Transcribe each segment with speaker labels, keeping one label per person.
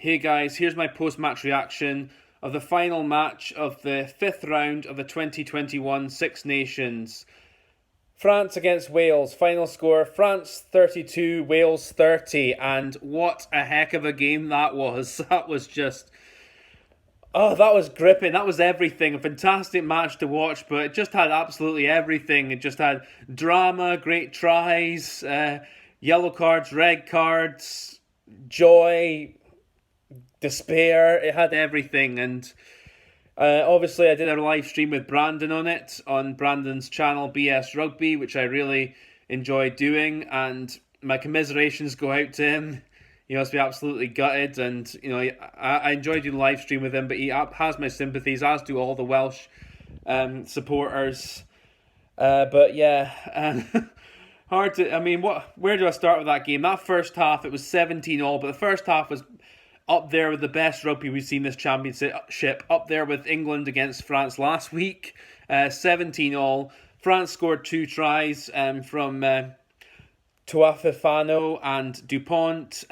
Speaker 1: Hey guys, here's my post-match reaction of the final match of the fifth round of the 2021 Six Nations. France against Wales, final score France 32, Wales 30, and what a heck of a game that was. That was gripping. That was everything. A fantastic match to watch, but it just had absolutely everything. It just had drama, great tries, yellow cards, red cards, joy, despair. It had everything, and obviously I did a live stream with Brandon on it on Brandon's channel BS Rugby, which I really enjoyed doing, and my commiserations go out to him. He must be absolutely gutted, and I enjoyed doing the live stream with him, but he has my sympathies, as do all the Welsh supporters. But yeah, hard to. I mean, Where do I start with that game? That first half, it was 17-all, but the first half was up there with the best rugby we've seen this championship, up there with England against France last week. 17-all. France scored 2 tries from Tuafifano and Dupont.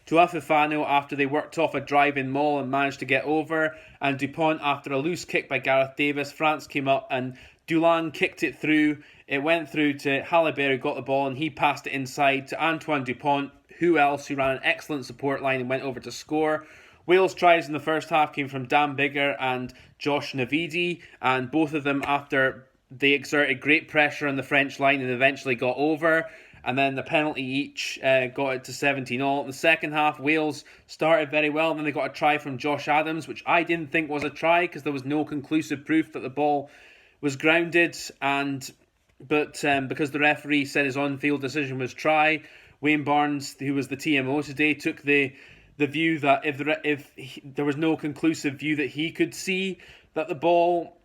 Speaker 1: Tuafifano after they worked off a drive-in maul and managed to get over, and Dupont after a loose kick by Gareth Davis. France came up and Dulin kicked it through. It went through to Halibert, who got the ball, and he passed it inside to Antoine Dupont, who ran an excellent support line and went over to score. Wales' tries in the first half came from Dan Biggar and Josh Navidi, and both of them after they exerted great pressure on the French line and eventually got over. And then the penalty each got it to 17-all. In the second half, Wales started very well. Then they got a try from Josh Adams, which I didn't think was a try because there was no conclusive proof that the ball was grounded. But because the referee said his on-field decision was try, Wayne Barnes, who was the TMO today, took the view that if there was no conclusive view that he could see that the ball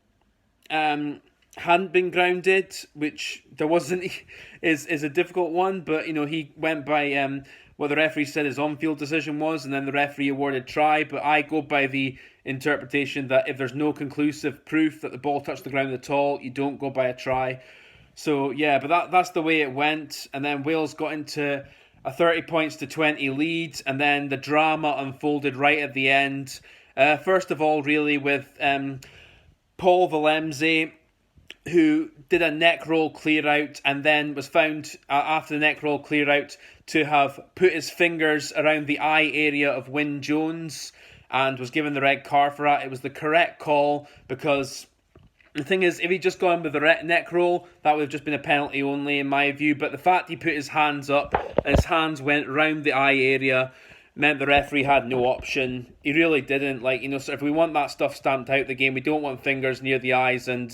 Speaker 1: hadn't been grounded, which there wasn't, is a difficult one. But he went by what the referee said his on-field decision was, and then the referee awarded try. But I go by the interpretation that if there's no conclusive proof that the ball touched the ground at all, you don't go by a try. So yeah, but that's the way it went. And then Wales got into a 30 points to 20 lead, and then the drama unfolded right at the end. First of all, really, with Paul Valemze, who did a neck roll clear out and then was found after the neck roll clear out to have put his fingers around the eye area of Wyn Jones and was given the red card for that. It was the correct call because the thing is, if he'd just gone with the neck roll, that would have just been a penalty only in my view. But the fact he put his hands up and his hands went round the eye area meant the referee had no option. He really didn't. So if we want that stuff stamped out the game, we don't want fingers near the eyes, and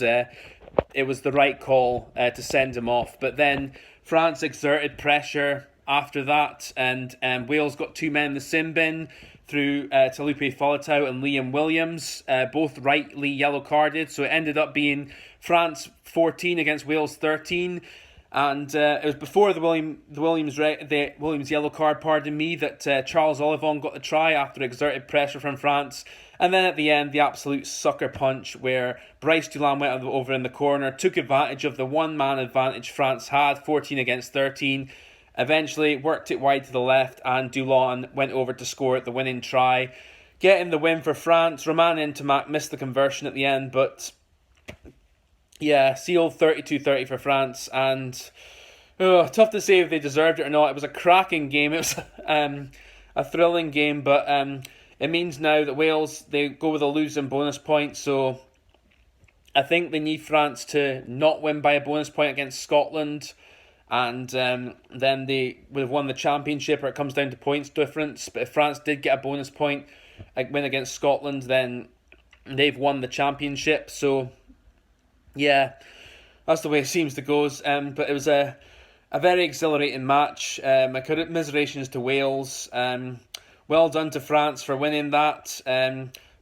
Speaker 1: it was the right call to send him off. But then France exerted pressure after that, and Wales got 2 men in the sin bin through Taulupe Faletau and Liam Williams, both rightly yellow carded. So it ended up being France 14 against Wales 13. And it was before the Williams yellow card, that Charles Ollivon got the try after exerted pressure from France. And then at the end, the absolute sucker punch where Bryce Dulin went over in the corner, took advantage of the one-man advantage France had, 14 against 13. Eventually worked it wide to the left, and Dulin went over to score the winning try, getting the win for France. Romain Ntamack missed the conversion at the end, but yeah, sealed 32-30 for France, and tough to say if they deserved it or not. It was a cracking game. It was a thrilling game, but it means now that Wales, they go with a losing bonus point, so I think they need France to not win by a bonus point against Scotland, and then they would have won the championship, or it comes down to points difference. But if France did get a bonus point, win against Scotland, then they've won the championship. So yeah, that's the way it seems to go. But it was a very exhilarating match. My commiserations to Wales. Well done to France for winning that.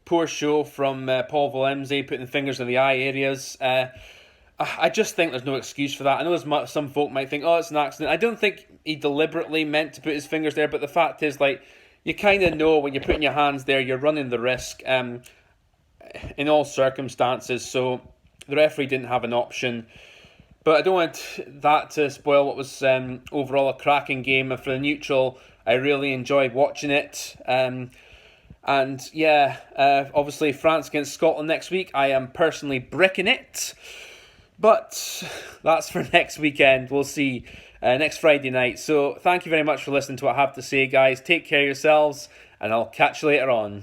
Speaker 1: Poor show from Paul Valemze, putting fingers in the eye areas. I just think there's no excuse for that. I know some folk might think, it's an accident. I don't think he deliberately meant to put his fingers there, but the fact is, you kind of know when you're putting your hands there, you're running the risk in all circumstances. So the referee didn't have an option. But I don't want that to spoil what was overall a cracking game. And for the neutral, I really enjoyed watching it. And yeah, obviously France against Scotland next week. I am personally bricking it. But that's for next weekend. We'll see next Friday night. So thank you very much for listening to what I have to say, guys. Take care of yourselves, and I'll catch you later on.